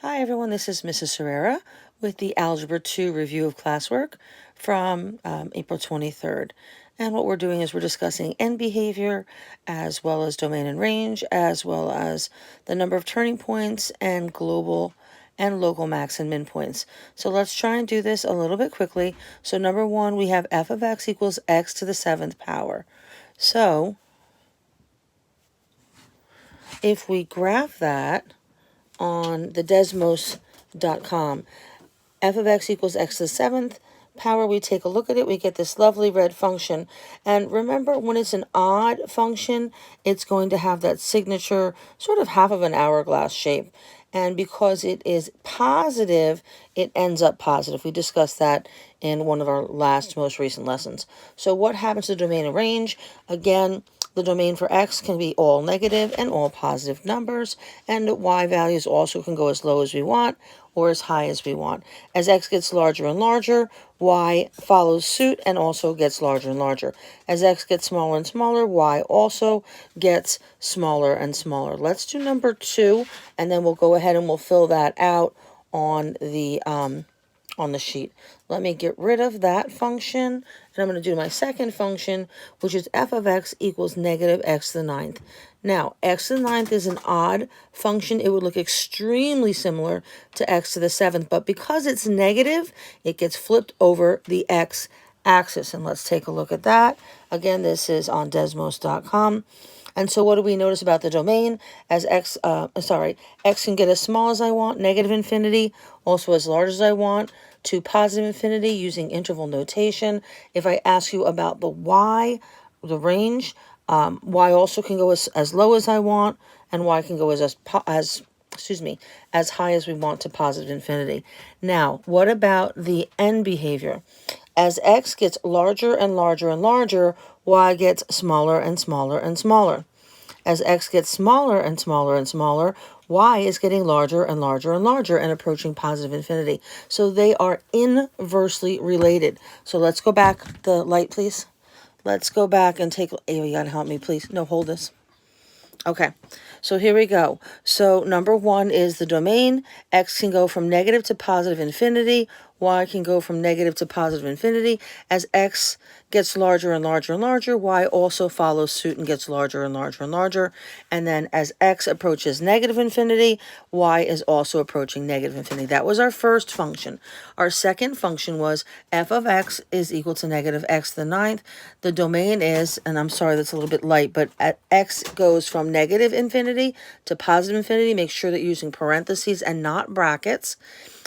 Hi everyone, this is Mrs. Herrera with the Algebra 2 review of classwork from April 23rd. And what we're doing is we're discussing end behavior as well as domain and range, as well as the number of turning points and global and local max and min points. So let's try and do this a little bit quickly. So number one, we have f of x equals x to the 7th power. So if we graph that on the desmos.com, f of x equals x to the 7th power, we take a look at it, we get this lovely red function. And remember, when it's an odd function, it's going to have that signature sort of half of an hourglass shape. And because it is positive, it ends up positive. We discussed that in one of our most recent lessons. So what happens to domain and range? Again, the domain for x can be all negative and all positive numbers, and y values also can go as low as we want or as high as we want. As x gets larger and larger, y follows suit and also gets larger and larger. As x gets smaller and smaller, y also gets smaller and smaller. Let's do number 2, and then we'll go ahead and we'll fill that out on the sheet. Let me get rid of that function, and I'm going to do my second function, which is f of x equals negative x to the 9th. Now, x to the 9th is an odd function. It would look extremely similar to x to the 7th, but because it's negative, it gets flipped over the x-axis. And let's take a look at that. Again, this is on desmos.com. And so what do we notice about the domain? As x can get as small as I want, negative infinity, also as large as I want, to positive infinity using interval notation. If I ask you about the y, the range, y also can go as low as I want, and y can go as high as we want to positive infinity. Now, what about the end behavior? As x gets larger and larger and larger, y gets smaller and smaller and smaller. As x gets smaller and smaller and smaller, y is getting larger and larger and larger and approaching positive infinity. So they are inversely related. So let's go back. The light, please. Let's go back and take... Ava, you gotta help me, please. No, hold this. Okay, so here we go. So number 1 is the domain. X can go from negative to positive infinity. Y can go from negative to positive infinity. As x gets larger and larger and larger, y also follows suit and gets larger and larger and larger. And then as x approaches negative infinity, y is also approaching negative infinity. That was our first function. Our second function was f of x is equal to negative x to the 9th. The domain is, and I'm sorry that's a little bit light, but at x goes from negative infinity to positive infinity. Make sure that you're using parentheses and not brackets.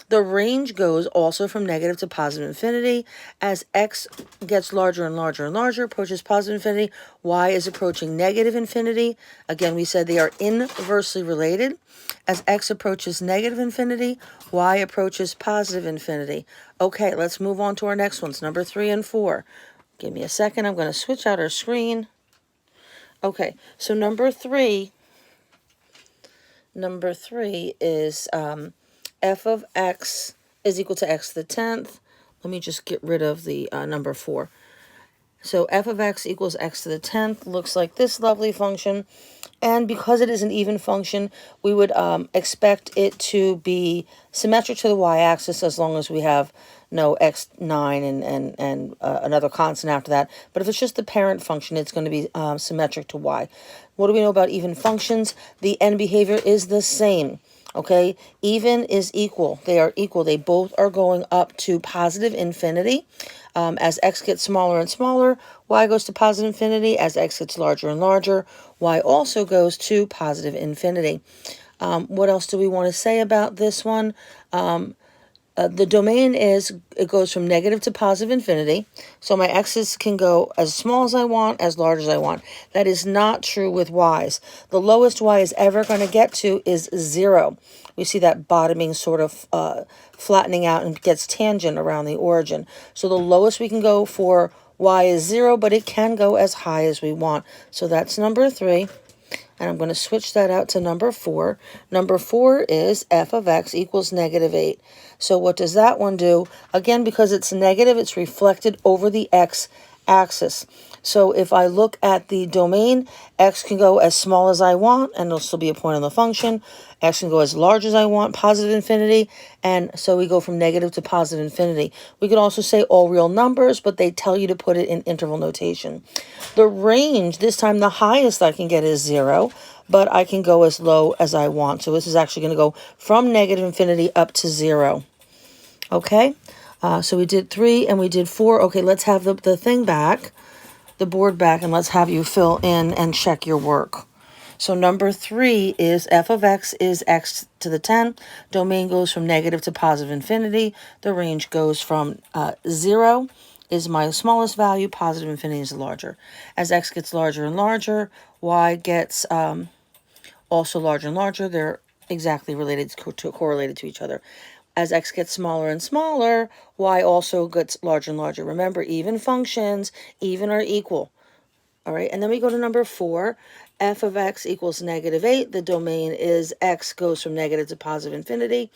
The range goes also from negative to positive infinity. As x gets larger and larger and larger, approaches positive infinity, y is approaching negative infinity. Again, we said they are inversely related. As x approaches negative infinity, y approaches positive infinity. Okay, let's move on to our next ones, number 3 and 4. Give me a second. I'm going to switch out our screen. Okay, so number 3 is... f of x is equal to x to the 10th. Let me just get rid of the number 4. So f of x equals x to the 10th looks like this lovely function. And because it is an even function, we would expect it to be symmetric to the y-axis as long as we have no x9 and another constant after that. But if it's just the parent function, it's going to be symmetric to y. What do we know about even functions? The end behavior is the same. Okay, even is equal. They are equal. They both are going up to positive infinity. As x gets smaller and smaller, y goes to positive infinity. As x gets larger and larger, y also goes to positive infinity. What else do we want to say about this one? The domain it goes from negative to positive infinity. So my x's can go as small as I want, as large as I want. That is not true with y's. The lowest y is ever going to get to is 0. We see that bottoming sort of flattening out and gets tangent around the origin. So the lowest we can go for y is 0, but it can go as high as we want. So that's number 3. And I'm going to switch that out to number 4. Number 4 is f of x equals negative 8. So what does that one do? Again, because it's negative, it's reflected over the x-axis. So if I look at the domain, x can go as small as I want, and there'll still be a point on the function. X can go as large as I want, positive infinity, and so we go from negative to positive infinity. We could also say all real numbers, but they tell you to put it in interval notation. The range, this time the highest I can get is 0, but I can go as low as I want. So this is actually going to go from negative infinity up to 0. Okay, so we did 3 and we did 4. Okay, let's have the thing back, the board back, and let's have you fill in and check your work. So number 3 is f of x is x to the 10. Domain goes from negative to positive infinity. The range goes from 0 is my smallest value, positive infinity is larger. As x gets larger and larger, y gets also larger and larger. They're exactly correlated to each other. As x gets smaller and smaller, y also gets larger and larger. Remember, even functions, even are equal. All right, and then we go to number 4. F of x equals -8. The domain is x goes from negative to positive infinity.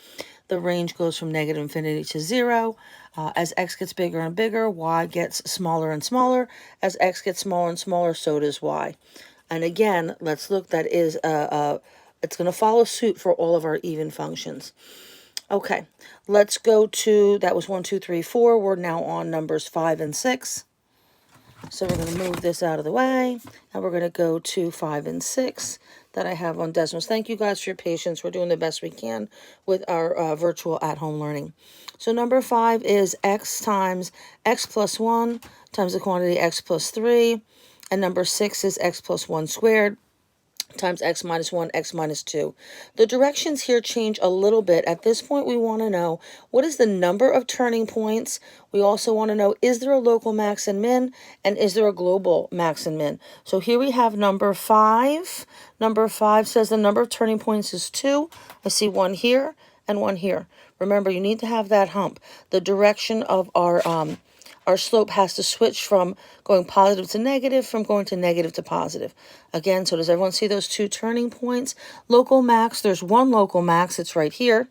The range goes from negative infinity to 0. As x gets bigger and bigger, y gets smaller and smaller. As x gets smaller and smaller, so does y. And again, let's look, that is, it's going to follow suit for all of our even functions. Okay, let's go to, that was 1, 2, 3, 4. We're now on numbers 5 and 6. So we're going to move this out of the way, and we're going to go to 5 and 6 that I have on Desmos. Thank you guys for your patience. We're doing the best we can with our virtual at-home learning. So number 5 is x times x plus 1 times the quantity x plus 3. And number 6 is x plus 1 squared times x minus 1, x minus 2. The directions here change a little bit. At this point, we want to know what is the number of turning points. We also want to know, is there a local max and min, and is there a global max and min? So here we have number 5. Number 5 says the number of turning points is 2. I see one here and one here. Remember, you need to have that hump. The direction of our slope has to switch from going positive to negative, from going to negative to positive. Again, so does everyone see those 2 turning points? Local max, there's one local max, it's right here.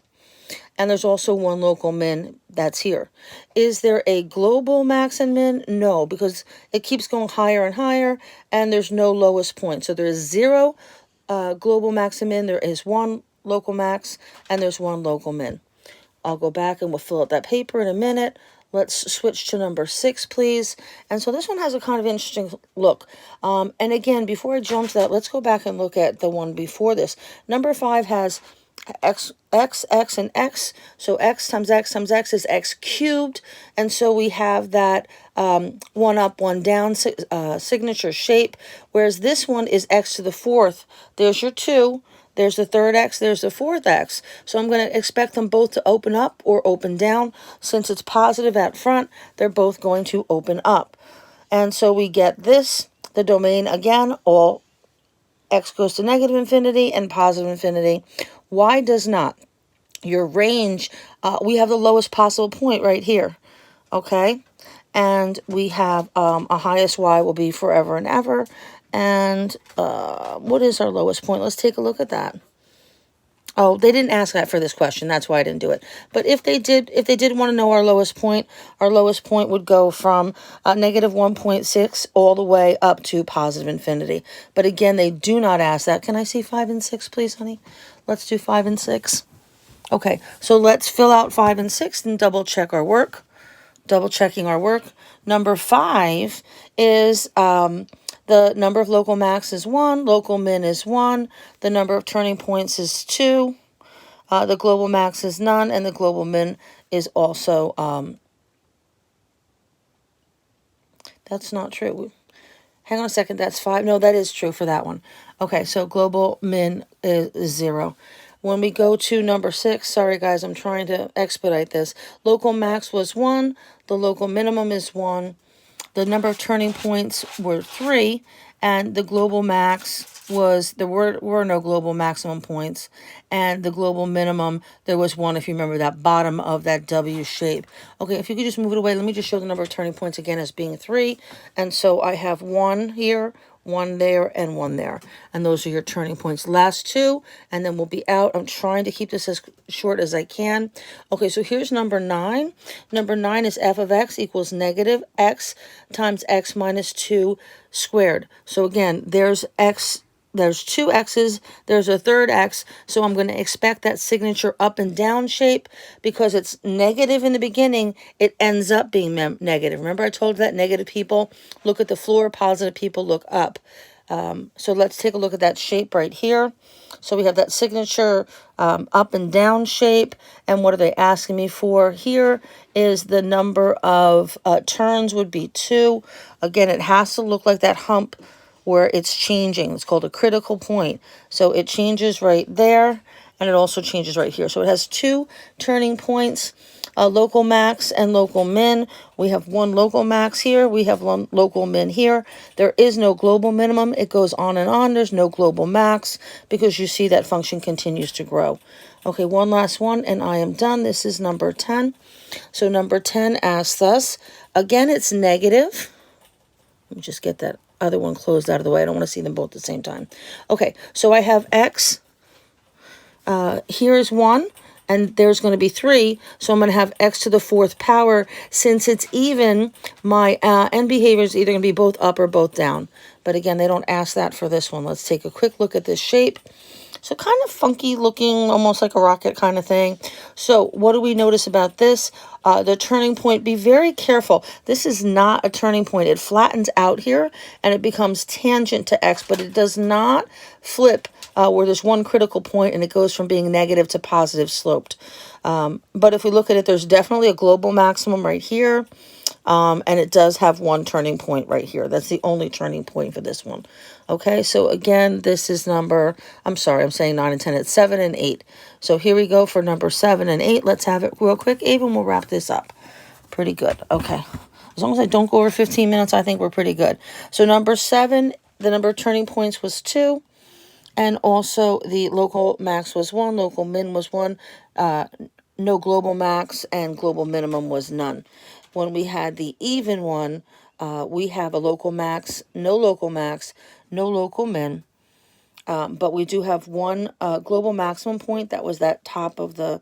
And there's also one local min, that's here. Is there a global max and min? No, because it keeps going higher and higher, and there's no lowest point. So there is 0 global max and min, there is 1 local max, and there's 1 local min. I'll go back and we'll fill out that paper in a minute. Let's switch to number 6, please. And so this one has a kind of interesting look. And again, before I jump to that, let's go back and look at the one before this. Number 5 has x, and x. So x times x times x is x cubed. And so we have that 1 up, 1 down signature shape. Whereas this one is x to the 4th. There's your 2. There's the 3rd x, there's the 4th x. So I'm going to expect them both to open up or open down. Since it's positive at front, they're both going to open up. And so we get this, the domain again, all x goes to negative infinity and positive infinity. Y does not. Your range, we have the lowest possible point right here, okay? And we have a highest y will be forever and ever. And what is our lowest point? Let's take a look at that. Oh, they didn't ask that for this question. That's why I didn't do it. But if they did want to know our lowest point would go from negative 1.6 all the way up to positive infinity. But again, they do not ask that. Can I see 5 and 6, please, honey? Let's do 5 and 6. Okay, so let's fill out 5 and 6 and double check our work. Double checking our work. Number 5 is the number of local max is 1, local min is 1, the number of turning points is 2, the global max is none, and the global min is also, that's not true. Hang on a second, that's 5. No, that is true for that one. Okay, so global min is 0. When we go to number 6, sorry guys, I'm trying to expedite this. Local max was 1, the local minimum is 1. The number of turning points were 3, and the global max was, there were no global maximum points, and the global minimum, there was 1, if you remember that bottom of that W shape. Okay, if you could just move it away, let me just show the number of turning points again as being 3, and so I have 1 here, 1 there, and 1 there. And those are your turning points. Last 2, and then we'll be out. I'm trying to keep this as short as I can. Okay, so here's number 9. Number 9 is f of x equals negative x times x minus 2 squared. So again, there's x there's two X's, there's a third X, so I'm going to expect that signature up and down shape. Because it's negative in the beginning, it ends up being negative. Remember I told you that negative people look at the floor, positive people look up. So let's take a look at that shape right here. So we have that signature up and down shape. And what are they asking me for? Here is the number of turns would be 2. Again, it has to look like that hump where it's changing. It's called a critical point. So it changes right there, and it also changes right here. So it has 2 turning points, local max and local min. We have one local max here. We have one local min here. There is no global minimum. It goes on and on. There's no global max because you see that function continues to grow. Okay, one last one, and I am done. This is number 10. So number 10 asks us, again, it's negative. Let me just get that other one closed out of the way. I don't want to see them both at the same time. Okay, so I have X. Here is 1, and there's going to be 3. So I'm going to have X to the 4th power. Since it's even, my end behavior is either going to be both up or both down. But again, they don't ask that for this one. Let's take a quick look at this shape. So kind of funky looking, almost like a rocket kind of thing. So what do we notice about this? The turning point, be very careful. This is not a turning point. It flattens out here and it becomes tangent to X, but it does not flip where there's one critical point and it goes from being negative to positive sloped. But if we look at it, there's definitely a global maximum right here. And it does have one turning point right here. That's the only turning point for this one. Okay, so again, this is number, I'm sorry, I'm saying 9 and 10. It's 7 and 8. So here we go for number 7 and 8. Let's have it real quick. Even we'll wrap this up. Pretty good. Okay. As long as I don't go over 15 minutes, I think we're pretty good. So number 7, the number of turning points was 2. And also the local max was 1. Local min was 1. No global max and global minimum was none. When we had the even one, we have a local max, no local min, but we do have one global maximum point. That was that top of the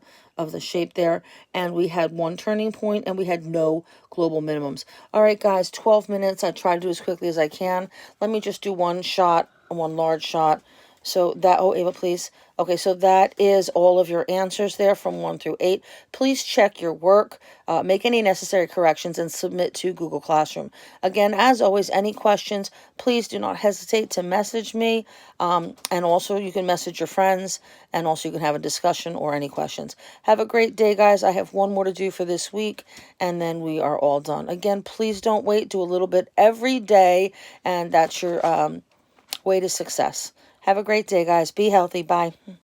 shape there, and we had one turning point, and we had no global minimums. All right, guys, 12 minutes. I try to do as quickly as I can. Let me just do one large shot. So that, oh, Ava, please. Okay, so that is all of your answers there from 1 through 8. Please check your work, make any necessary corrections, and submit to Google Classroom. Again, as always, any questions, please do not hesitate to message me. And also, you can message your friends, and also you can have a discussion or any questions. Have a great day, guys. I have one more to do for this week, and then we are all done. Again, please don't wait. Do a little bit every day, and that's your way to success. Have a great day, guys. Be healthy. Bye.